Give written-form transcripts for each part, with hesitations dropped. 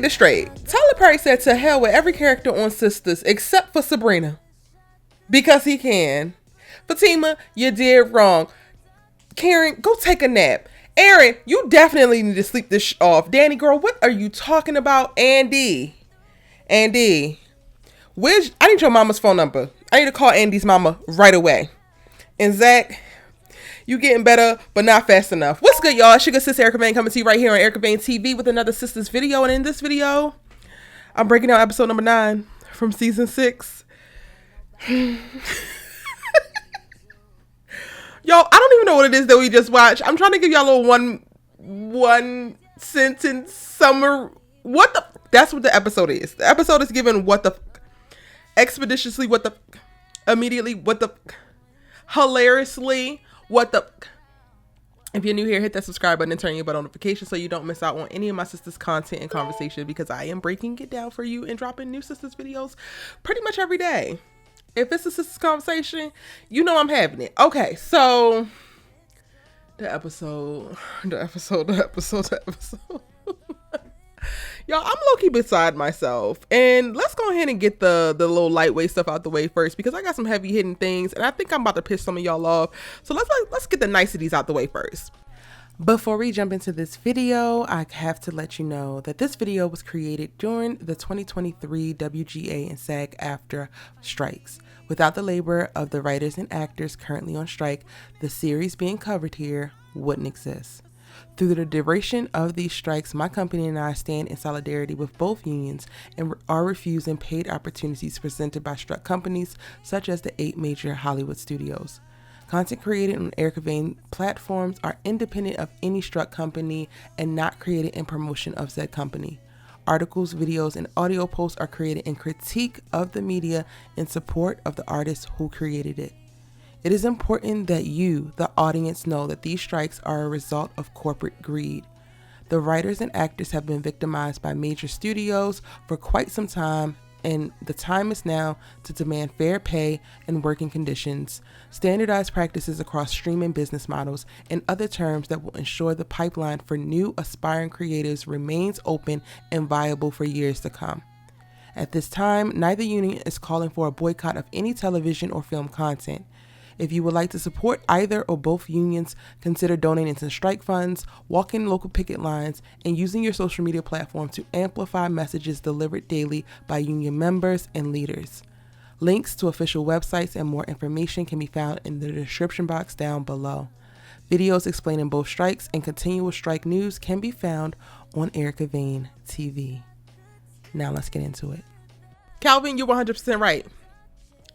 this straight. Tyler Perry said to hell with every character on Sistas except for Sabrina. Because he can. Fatima, you did wrong. Karen, go take a nap. Aaron, you definitely need to sleep this off. Danni, girl, what are you talking about? Andi, I need your mama's phone number. I need to call Andy's mama right away. And Zach, you getting better, but not fast enough. What's good, y'all? It's your good sis, Erica Vane, coming to you right here on Erica Vane TV with another Sistas video. And in this video, I'm breaking down episode number 9 from season 6. Yo, I don't even know what it is that we just watched. I'm trying to give y'all a little one sentence summary. That's what the episode is. The episode is given what the expeditiously, what the immediately, what the hilariously, what the. If you're new here, hit that subscribe button and turn your bell notifications so you don't miss out on any of my sisters' content and conversation, because I am breaking it down for you and dropping new sisters videos pretty much every day. If it's a sisters conversation, you know I'm having it. Okay, so the episode. Y'all, I'm low-key beside myself. And let's go ahead and get the little lightweight stuff out the way first, because I got some heavy hitting things and I think I'm about to piss some of y'all off. So let's get the niceties out the way first. Before we jump into this video, I have to let you know that this video was created during the 2023 WGA and SAG-AFTRA strikes. Without the labor of the writers and actors currently on strike, the series being covered here wouldn't exist. Through the duration of these strikes, my company and I stand in solidarity with both unions and are refusing paid opportunities presented by struck companies such as the 8 major Hollywood studios. Content created on Erica Vane platforms are independent of any struck company and not created in promotion of said company. Articles, videos, and audio posts are created in critique of the media in support of the artists who created it. It is important that you, the audience, know that these strikes are a result of corporate greed. The writers and actors have been victimized by major studios for quite some time, and the time is now to demand fair pay and working conditions, standardized practices across streaming business models, and other terms that will ensure the pipeline for new aspiring creatives remains open and viable for years to come. At this time, neither union is calling for a boycott of any television or film content. If you would like to support either or both unions, consider donating to strike funds, walking local picket lines, and using your social media platform to amplify messages delivered daily by union members and leaders. Links to official websites and more information can be found in the description box down below. Videos explaining both strikes and continual strike news can be found on Erica Vane TV. Now let's get into it. Calvin, you're 100% right.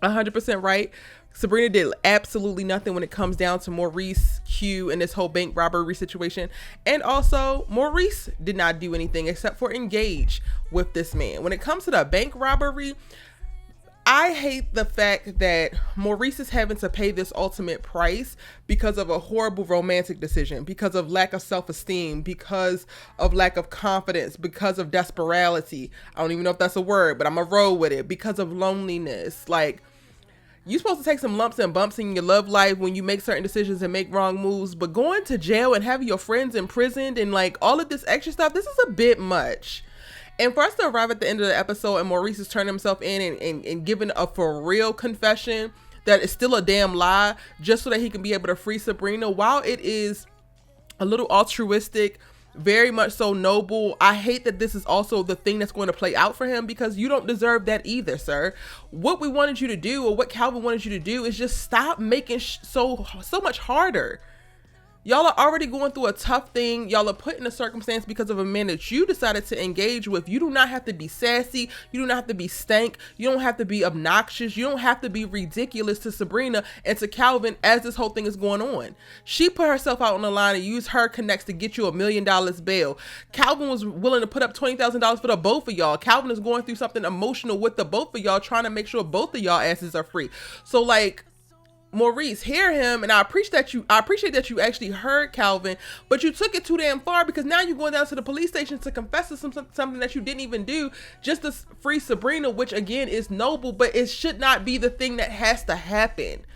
100% right. Sabrina did absolutely nothing when it comes down to Maurice, Q, and this whole bank robbery situation. And also, Maurice did not do anything except for engage with this man. When it comes to the bank robbery, I hate the fact that Maurice is having to pay this ultimate price because of a horrible romantic decision, because of lack of self-esteem, because of lack of confidence, because of desperality. I don't even know if that's a word, but I'm gonna roll with it. Because of loneliness. Like, you're supposed to take some lumps and bumps in your love life when you make certain decisions and make wrong moves, but going to jail and having your friends imprisoned and like all of this extra stuff, this is a bit much. And for us to arrive at the end of the episode and Maurice is turning himself in and giving a for real confession that is still a damn lie just so that he can be able to free Sabrina, while it is a little altruistic, very much so noble, I hate that this is also the thing that's going to play out for him, because you don't deserve that either, sir. What we wanted you to do, or what Calvin wanted you to do, is just stop making so much harder. Y'all are already going through a tough thing. Y'all are put in a circumstance because of a man that you decided to engage with. You do not have to be sassy. You do not have to be stank. You don't have to be obnoxious. You don't have to be ridiculous to Sabrina and to Calvin as this whole thing is going on. She put herself out on the line and used her connects to get you $1 million bail. Calvin was willing to put up $20,000 for the both of y'all. Calvin is going through something emotional with the both of y'all, trying to make sure both of y'all asses are free. So like, Maurice, hear him, and I appreciate that you actually heard Calvin, but you took it too damn far, because now you're going down to the police station to confess to something that you didn't even do just to free Sabrina, which again is noble, but it should not be the thing that has to happen.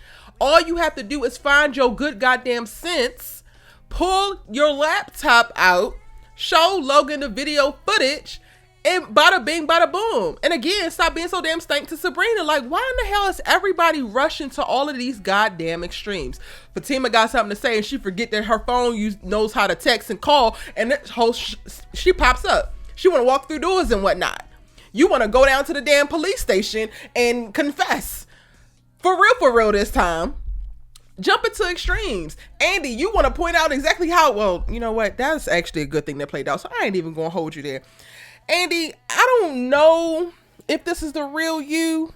All you have to do is find your good goddamn sense, pull your laptop out, show Logan the video footage, And bada bing, bada boom. And again, stop being so damn stank to Sabrina. Like, why in the hell is everybody rushing to all of these goddamn extremes? Fatima got something to say and she forget that her phone knows how to text and call, and that whole she pops up. She want to walk through doors and whatnot. You want to go down to the damn police station and confess. For real this time. Jump into extremes. Andi, you want to point out exactly how, well, you know what? That's actually a good thing that played out, so I ain't even going to hold you there. Andi, I don't know if this is the real you.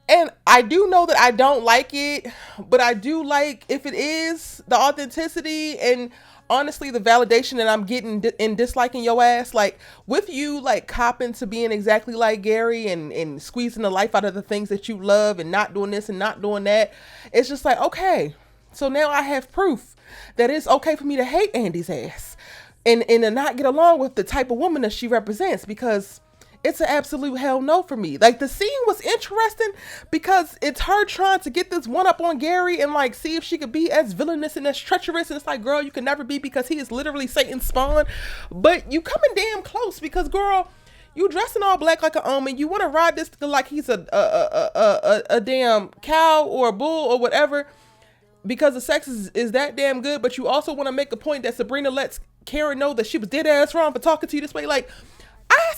And I do know that I don't like it, but I do like, if it is, the authenticity and honestly the validation that I'm getting in disliking your ass. Like, with you, like, copping to being exactly like Gary and squeezing the life out of the things that you love and not doing this and not doing that. It's just like, okay, so now I have proof that it's okay for me to hate Andi's ass. And to not get along with the type of woman that she represents, because it's an absolute hell no for me. Like, the scene was interesting because it's her trying to get this one up on Gary and like see if she could be as villainous and as treacherous. And it's like, girl, you can never be, because he is literally Satan's spawn. But you coming damn close, because girl, you dressing all black like an omen. You want to ride this like he's a damn cow or a bull or whatever, because the sex is that damn good. But you also want to make a point that Sabrina lets Karen know that she was dead ass wrong for talking to you this way. Like, I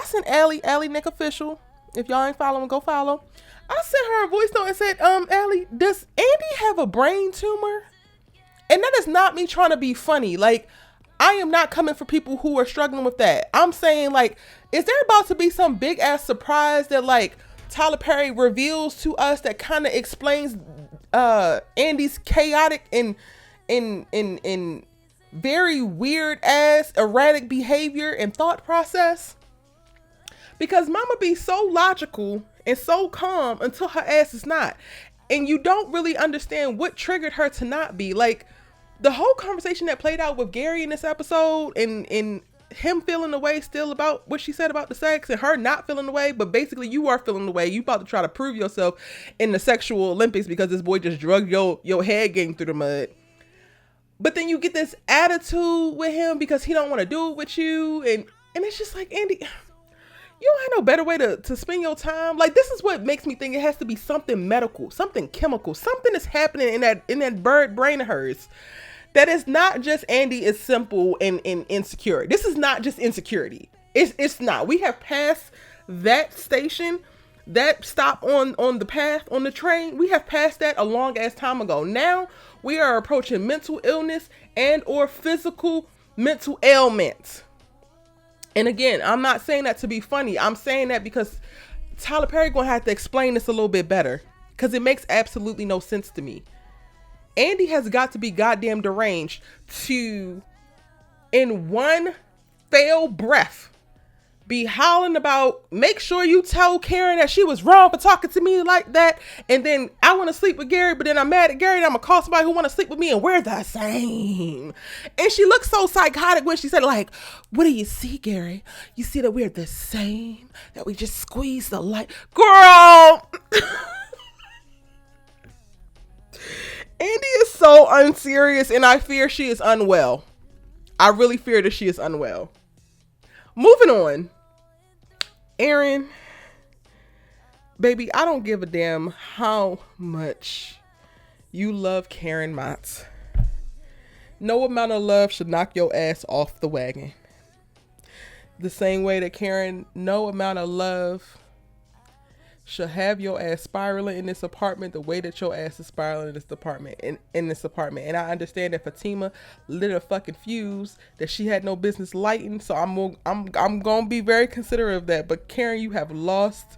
sent Allie Nick official. If y'all ain't following, go follow. I sent her a voice note and said, Allie, does Andi have a brain tumor? And that is not me trying to be funny. Like, I am not coming for people who are struggling with that. I'm saying, like, is there about to be some big ass surprise that like Tyler Perry reveals to us that kind of explains Andi's chaotic and very weird ass erratic behavior and thought process? Because mama be so logical and so calm until her ass is not, and you don't really understand what triggered her to not be. Like, the whole conversation that played out with Gary in this episode, and him feeling the way still about what she said about the sex, and her not feeling the way, but basically you are feeling the way. You about to try to prove yourself in the sexual Olympics because this boy just drugged your head game through the mud. But then you get this attitude with him because he don't want to do it with you. And it's just like, Andi, you don't have no better way to spend your time. Like, this is what makes me think it has to be something medical, something chemical, something is happening in that bird brain of hers. That is not just Andi is simple and insecure. This is not just insecurity. It's not. We have passed that station, that stop on the path, on the train. We have passed that a long ass time ago. Now we are approaching mental illness and or physical mental ailments. And again, I'm not saying that to be funny. I'm saying that because Tyler Perry gonna have to explain this a little bit better, because it makes absolutely no sense to me. Andi has got to be goddamn deranged to, in one fail breath, be howling about, make sure you tell Karen that she was wrong for talking to me like that. And then I want to sleep with Gary, but then I'm mad at Gary and I'm going to call somebody who want to sleep with me, and we're the same. And she looks so psychotic when she said, like, what do you see, Gary? You see that we're the same? That we just squeeze the light? Girl! Andi is so unserious, and I fear she is unwell. I really fear that she is unwell. Moving on. Aaron, baby, I don't give a damn how much you love Karen Mott. No amount of love should knock your ass off the wagon. The same way that Karen, no amount of love should have your ass spiraling in this apartment the way that your ass is spiraling in this apartment. And I understand that Fatima lit a fucking fuse that she had no business lighting, so I'm gonna be very considerate of that. But Karen, you have lost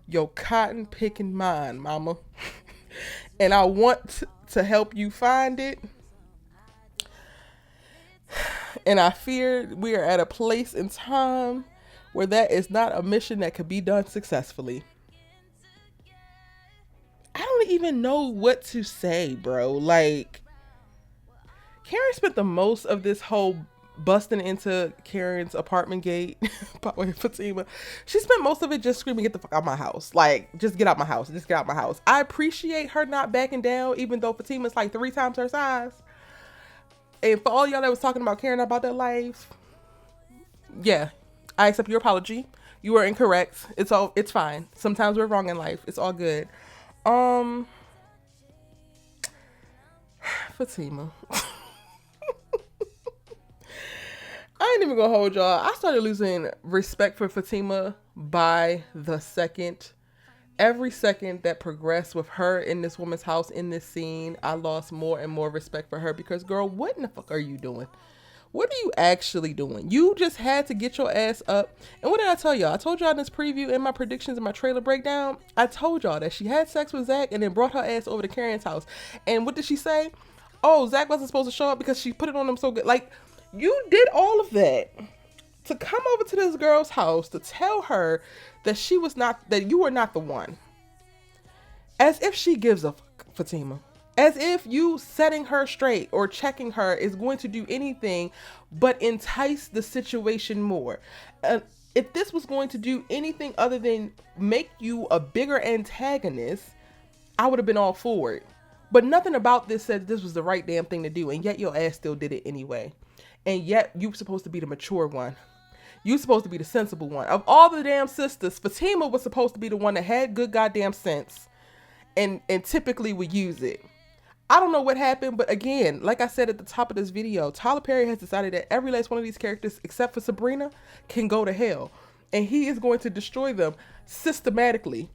your cotton picking mind, mama. And I want to help you find it. And I fear we are at a place in time where that is not a mission that could be done successfully. I don't even know what to say, bro. Like, Karen spent the most of this whole busting into Karen's apartment gate, Fatima. She spent most of it just screaming, get the fuck out of my house. Like, just get out my house. Just get out my house. I appreciate her not backing down, even though Fatima's like 3 times her size. And for all y'all that was talking about Karen about that life, yeah, I accept your apology. You were incorrect. It's fine. Sometimes we're wrong in life. It's all good. Fatima. I ain't even gonna hold y'all. I started losing respect for Fatima by the second. Every second that progressed with her in this woman's house in this scene, I lost more and more respect for her because, girl, what in the fuck are you doing? What are you actually doing? You just had to get your ass up. And what did I tell y'all? I told y'all in this preview and my predictions and my trailer breakdown, I told y'all that she had sex with Zach and then brought her ass over to Karen's house. And what did she say? Oh, Zach wasn't supposed to show up because she put it on him so good. Like, you did all of that to come over to this girl's house to tell her that you were not the one. As if she gives a fuck, Fatima. As if you setting her straight or checking her is going to do anything but entice the situation more. If this was going to do anything other than make you a bigger antagonist, I would have been all for it. But nothing about this said this was the right damn thing to do, and yet your ass still did it anyway. And yet you're supposed to be the mature one. You're supposed to be the sensible one. Of all the damn sisters, Fatima was supposed to be the one that had good goddamn sense and typically would use it. I don't know what happened, but again, like I said at the top of this video, Tyler Perry has decided that every last one of these characters, except for Sabrina, can go to hell. And he is going to destroy them systematically.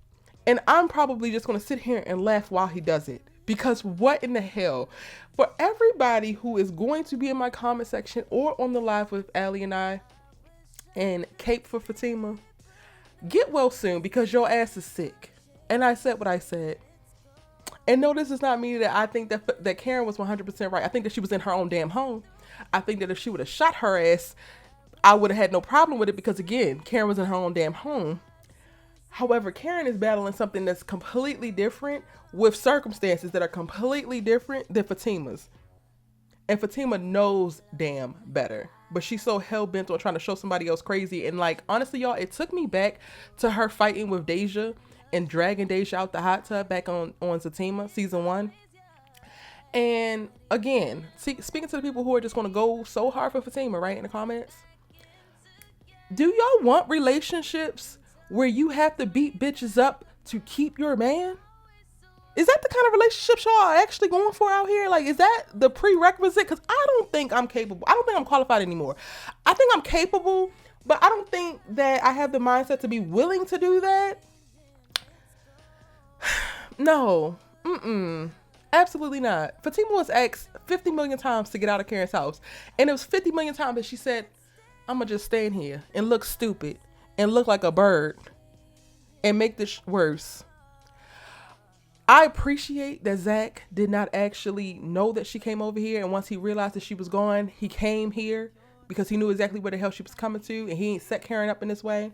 And I'm probably just going to sit here and laugh while he does it. Because what in the hell? For everybody who is going to be in my comment section or on the live with Allie and I, and cape for Fatima, get well soon because your ass is sick. And I said what I said. And no, this does not mean that I think that Karen was 100% right. I think that she was in her own damn home. I think that if she would have shot her ass, I would have had no problem with it because, again, Karen was in her own damn home. However, Karen is battling something that's completely different with circumstances that are completely different than Fatima's. And Fatima knows damn better. But she's so hell-bent on trying to show somebody else crazy. And, like, honestly, y'all, it took me back to her fighting with Deja and dragging Deja out the hot tub back on Fatima season 1. And again, speaking to the people who are just going to go so hard for Fatima, right, in the comments, do y'all want relationships where you have to beat bitches up to keep your man? Is that the kind of relationships y'all are actually going for out here? Like, is that the prerequisite? Because I don't think I'm capable. I don't think I'm qualified anymore. I think I'm capable, but I don't think that I have the mindset to be willing to do that. No. Absolutely not. Fatima was asked 50 million times to get out of Karen's house. And it was 50 million times that she said, I'm going to just stay in here and look stupid and look like a bird and make this worse. I appreciate that Zach did not actually know that she came over here. And once he realized that she was gone, he came here because he knew exactly where the hell she was coming to. And he ain't set Karen up in this way.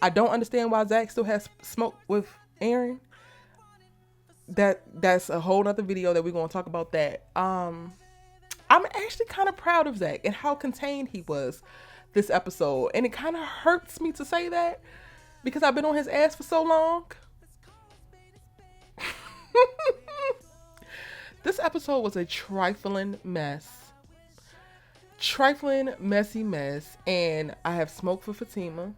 I don't understand why Zach still has smoke with Aaron. That's a whole nother video that we're going to talk about that. I'm actually kind of proud of Zach and how contained he was this episode. And it kind of hurts me to say that because I've been on his ass for so long. This episode was a trifling mess. Trifling, messy mess. And I have smoke for Fatima.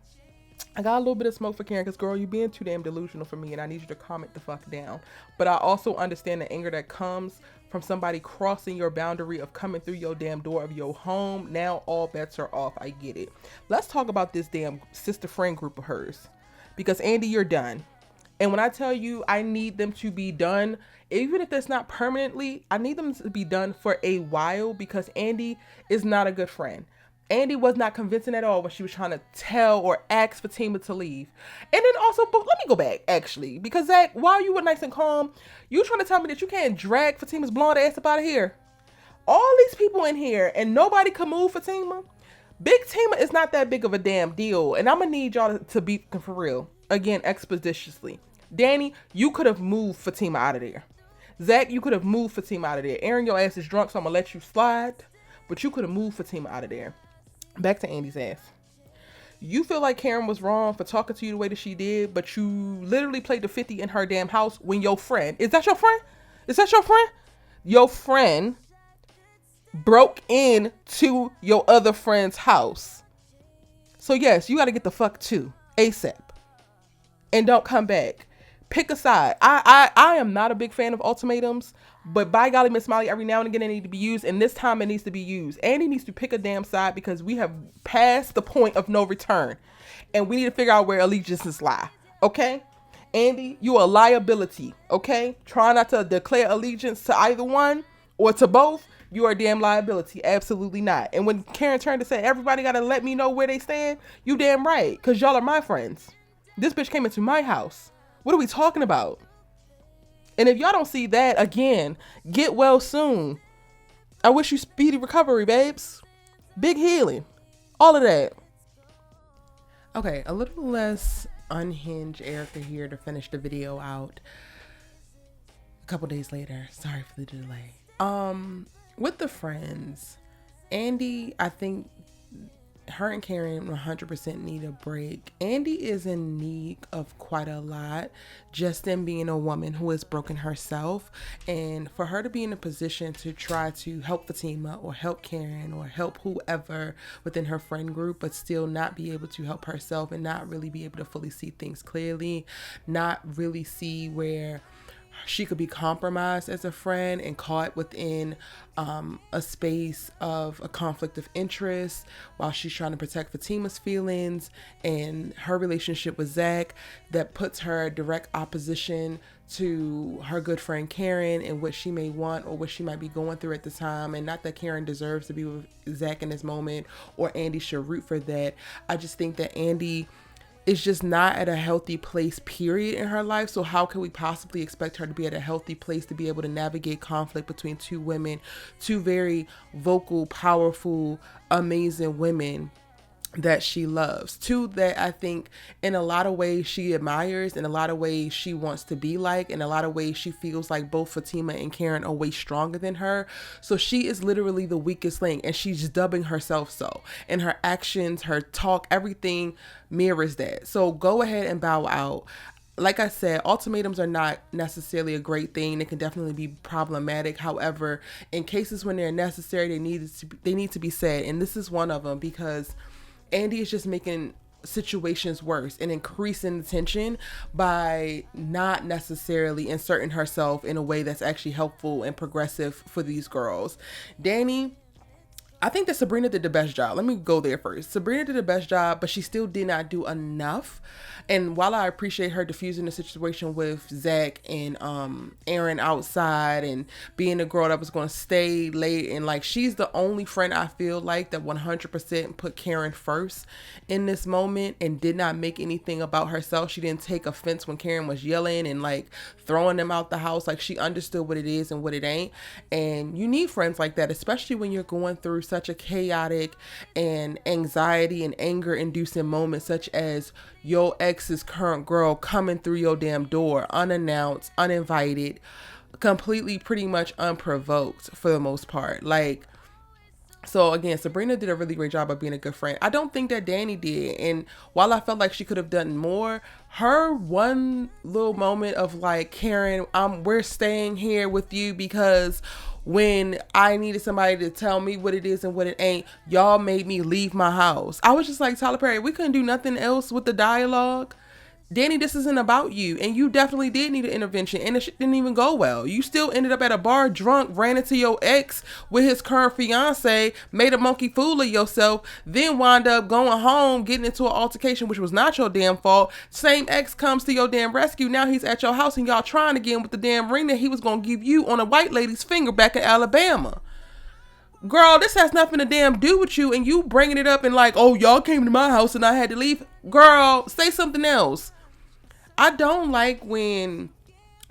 I got a little bit of smoke for Karen because, girl, you being too damn delusional for me and I need you to calm it the fuck down. But I also understand the anger that comes from somebody crossing your boundary of coming through your damn door of your home. Now all bets are off. I get it. Let's talk about this damn sister friend group of hers. Because, Andi, you're done. And when I tell you I need them to be done, even if that's not permanently, I need them to be done for a while because Andi is not a good friend. Andi was not convincing at all when she was trying to tell or ask Fatima to leave. And then also, but let me go back, actually. Because, Zach, while you were nice and calm, you trying to tell me that you can't drag Fatima's blonde ass up out of here. All these people in here and nobody can move Fatima. Big Tima is not that big of a damn deal. And I'm going to need y'all to be for real. Again, expeditiously. Danni, you could have moved Fatima out of there. Zach, you could have moved Fatima out of there. Aaron, your ass is drunk, so I'm going to let you slide. But you could have moved Fatima out of there. Back to Andi's ass. You feel like Karen was wrong for talking to you the way that she did, but you literally played the 50 in her damn house when your friend, is that your friend? Is that your friend? Your friend broke into your other friend's house. So yes, you got to get the fuck too ASAP, and don't come back. Pick a side. I am not a big fan of ultimatums, but by golly, Miss Molly, every now and again it needs to be used, and this time it needs to be used. Andi needs to pick a damn side because we have passed the point of no return, and we need to figure out where allegiances lie. Okay, Andi, you a liability. Okay, try not to declare allegiance to either one or to both. You are a damn liability. Absolutely not. And when Karen turned to say everybody gotta let me know where they stand, you damn right, because y'all are my friends. This bitch came into my house. What are we talking about? And if y'all don't see that, again, get well soon. I wish you speedy recovery, babes. Big healing. All of that. Okay, a little less unhinged Erica here to finish the video out. A couple days later. Sorry for the delay. With the friends, Andi, I think her and Karen 100% need a break. Andi is in need of quite a lot, just in being a woman who has broken herself, and for her to be in a position to try to help Fatima or help Karen or help whoever within her friend group, but still not be able to help herself and not really be able to fully see things clearly, not really see where she could be compromised as a friend and caught within a space of a conflict of interest while she's trying to protect Fatima's feelings and her relationship with Zach, that puts her direct opposition to her good friend Karen and what she may want or what she might be going through at the time. And not that Karen deserves to be with Zach in this moment or Andi should root for that. I just think that Andi is just not at a healthy place, period, in her life. So how can we possibly expect her to be at a healthy place to be able to navigate conflict between two women, two very vocal, powerful, amazing women that she loves, two that I think in a lot of ways she admires, in a lot of ways she wants to be like, in a lot of ways she feels like both Fatima and Karen are way stronger than her. So she is literally the weakest link, and she's dubbing herself so, and her actions, her talk, everything mirrors that. So go ahead and bow out. Like I said, ultimatums are not necessarily a great thing. They can definitely be problematic. However, in cases when they're necessary, they need to be said, and this is one of them, because Andi is just making situations worse and increasing the tension by not necessarily inserting herself in a way that's actually helpful and progressive for these girls. Danni, I think that Sabrina did the best job. Let me go there first. Sabrina did the best job, but she still did not do enough. And while I appreciate her diffusing the situation with Zach and Aaron outside and being the girl that was going to stay late, and like she's the only friend I feel like that 100% put Karen first in this moment and did not make anything about herself. She didn't take offense when Karen was yelling and like throwing them out the house. Like she understood what it is and what it ain't. And you need friends like that, especially when you're going through such a chaotic and anxiety and anger inducing moment such as your ex's current girl coming through your damn door unannounced, uninvited, completely pretty much unprovoked for the most part. Like, so again, Sabrina did a really great job of being a good friend. I don't think that Danni did. And while I felt like she could have done more, her one little moment of like, Karen, we're staying here with you because when I needed somebody to tell me what it is and what it ain't, y'all made me leave my house. I was just like, Tyler Perry, we couldn't do nothing else with the dialogue. Danni, this isn't about you, and you definitely did need an intervention, and it didn't even go well. You still ended up at a bar drunk, ran into your ex with his current fiance, made a monkey fool of yourself, then wound up going home, getting into an altercation, which was not your damn fault. Same ex comes to your damn rescue. Now he's at your house, and y'all trying again with the damn ring that he was going to give you on a white lady's finger back in Alabama. Girl, this has nothing to damn do with you, and you bringing it up and like, oh, y'all came to my house and I had to leave. Girl, say something else. I don't like when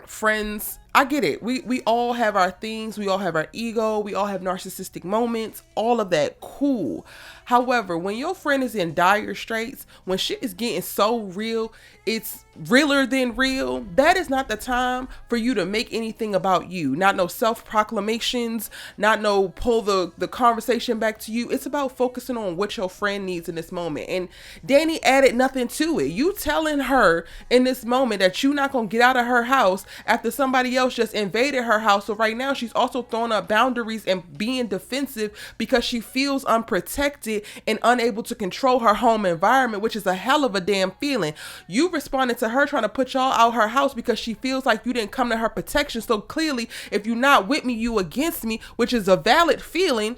friends, I get it. We all have our things. We all have our ego. We all have narcissistic moments. All of that. Cool. However, when your friend is in dire straits, when shit is getting so real, it's realer than real. That is not the time for you to make anything about you. Not no self-proclamations, not no pull the conversation back to you. It's about focusing on what your friend needs in this moment. And Danni added nothing to it. You telling her in this moment that you're not going to get out of her house after somebody else just invaded her house. So right now she's also throwing up boundaries and being defensive because she feels unprotected isolated and unable to control her home environment, which is a hell of a damn feeling. You responded to her trying to put y'all out her house because she feels like you didn't come to her protection. So clearly, if you're not with me, you against me, which is a valid feeling.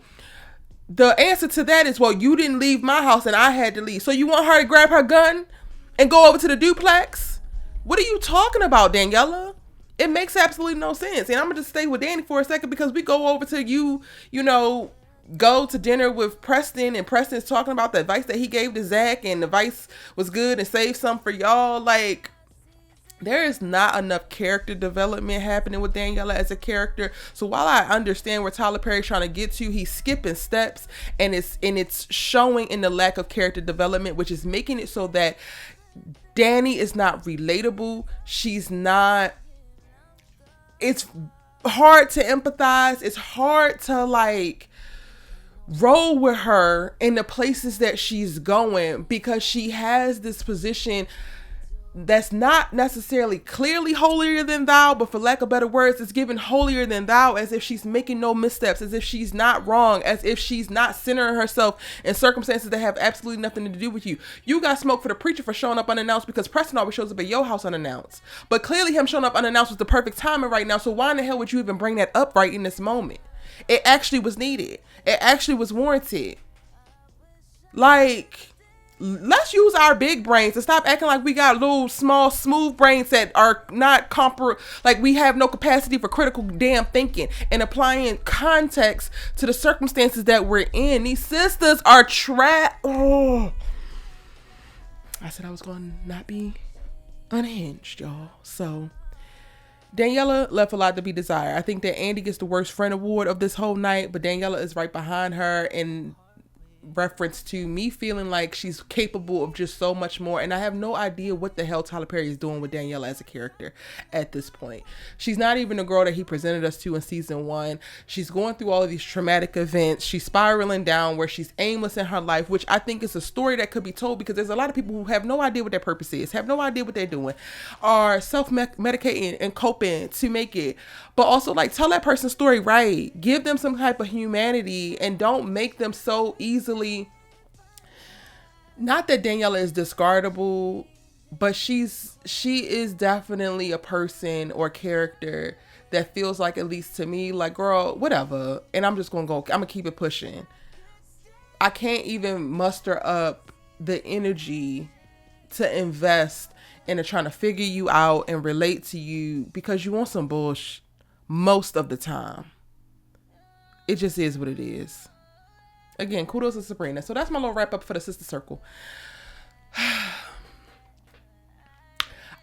The answer to that is, well, you didn't leave my house and I had to leave. So you want her to grab her gun and go over to the duplex? What are you talking about, Daniella? It makes absolutely no sense. And I'm going to just stay with Danni for a second because we go over to you know, go to dinner with Preston, and Preston's talking about the advice that he gave to Zach, and the advice was good and saved some for y'all. Like, there is not enough character development happening with Daniella as a character. So while I understand where Tyler Perry's trying to get to, he's skipping steps, and it's showing in the lack of character development, which is making it so that Danni is not relatable. She's not, it's hard to empathize. It's hard to like roll with her in the places that she's going, because she has this position that's not necessarily clearly holier than thou, but for lack of better words, it's given holier than thou, as if she's making no missteps, as if she's not wrong, as if she's not centering herself in circumstances that have absolutely nothing to do with you. You got smoke for the preacher for showing up unannounced, because Preston always shows up at your house unannounced. But clearly him showing up unannounced was the perfect timing right now. So why in the hell would you even bring that up right in this moment? It actually was needed. It actually was warranted. Like, let's use our big brains and stop acting like we got little small smooth brains that are not like we have no capacity for critical damn thinking and applying context to the circumstances that we're in. These sisters are trapped. Oh, I said I was going to not be unhinged, y'all. So Daniella left a lot to be desired. I think that Andi gets the worst friend award of this whole night, but Daniella is right behind her in reference to me feeling like she's capable of just so much more. And I have no idea what the hell Tyler Perry is doing with Daniella as a character at this point. She's not even the girl that he presented us to in season 1. She's going through all of these traumatic events. She's spiraling down where she's aimless in her life, which I think is a story that could be told, because there's a lot of people who have no idea what their purpose is, have no idea what they're doing, are self-medicating and coping to make it. But also, like, tell that person's story right. Give them some type of humanity, and don't make them so easily. Not that Daniella is discardable, but she is definitely a person or character that feels like, at least to me, like, girl, whatever. And I'm gonna keep it pushing. I can't even muster up the energy to invest into trying to figure you out and relate to you, because you want some bullshit most of the time. It just is what it is. Again, kudos to Sabrina. So that's my little wrap up for the sister circle. I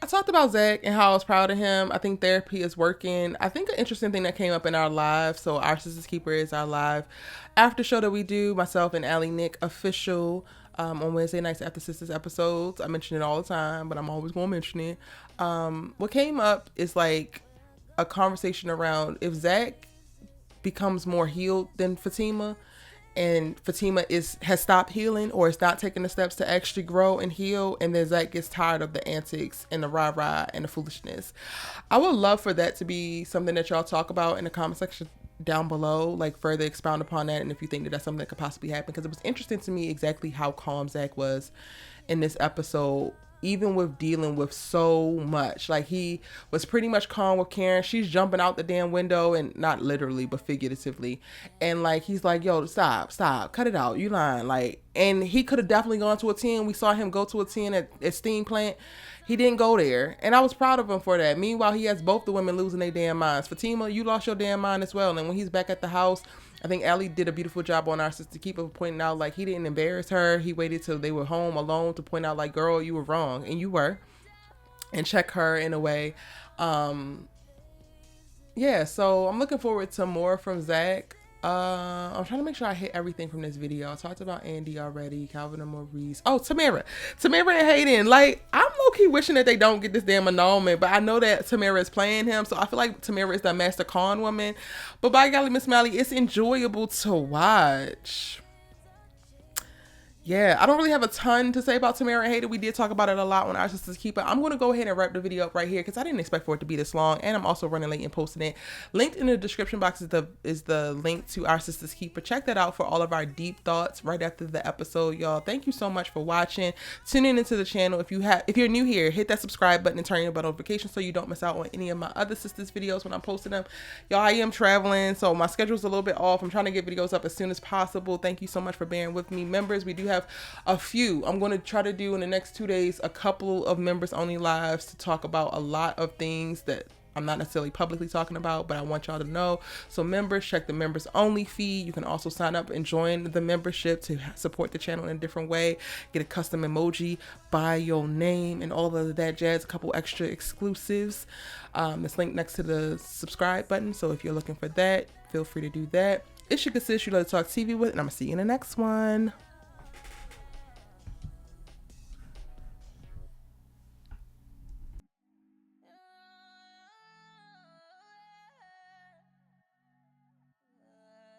talked about Zach and how I was proud of him. I think therapy is working. I think an interesting thing that came up in our live, so our Sisters Keeper is our live after show that we do, myself and Allie Nick official, on Wednesday nights after Sisters episodes. I mention it all the time, but I'm always going to mention it. What came up is like a conversation around if Zach becomes more healed than Fatima, and Fatima has stopped healing or is not taking the steps to actually grow and heal, and then Zach gets tired of the antics and the rah-rah and the foolishness. I would love for that to be something that y'all talk about in the comment section down below, like further expound upon that, and if you think that that's something that could possibly happen, because it was interesting to me exactly how calm Zach was in this episode, even with dealing with so much. Like, he was pretty much calm with Karen. She's jumping out the damn window, and not literally but figuratively, and like he's like, yo, stop, cut it out, you lying. Like, and he could have definitely gone to a 10. We saw him go to a 10 at Steam Plant. He didn't go there, and I was proud of him for that. Meanwhile, he has both the women losing their damn minds. Fatima, you lost your damn mind as well. And when he's back at the house, I think Allie did a beautiful job on our Sister Keeper pointing out, like, he didn't embarrass her. He waited till they were home alone to point out, like, girl, you were wrong, and you were, and check her in a way. Yeah, so I'm looking forward to more from Zach. I'm trying to make sure I hit everything from this video. I talked about Andi already, Calvin and Maurice. Oh, Tamara and Hayden. Like, I'm low-key wishing that they don't get this damn annulment, but I know that Tamara is playing him, so I feel like Tamara is the master con woman. But by golly, Miss Mally, it's enjoyable to watch. Yeah, I don't really have a ton to say about Tamara and Hayden. We did talk about it a lot on Our Sisters Keeper. I'm going to go ahead and wrap the video up right here because I didn't expect for it to be this long, and I'm also running late and posting it. Linked in the description box is the link to Our Sisters Keeper. Check that out for all of our deep thoughts right after the episode, y'all. Thank you so much for watching. Tune in into the channel. If you're new here, hit that subscribe button and turn your bell notifications so you don't miss out on any of my other sisters videos when I'm posting them. Y'all, I am traveling, so my schedule's a little bit off. I'm trying to get videos up as soon as possible. Thank you so much for bearing with me. Members, we do have a few. I'm going to try to do in the next 2 days a couple of members only lives to talk about a lot of things that I'm not necessarily publicly talking about, but I want y'all to know. So members, check the members only feed. You can also sign up and join the membership to support the channel in a different way. Get a custom emoji by your name and all of that jazz. A couple extra exclusives. It's linked next to the subscribe button. So if you're looking for that, feel free to do that. It's your good sis, you love to talk TV with, and I'm gonna see you in the next one.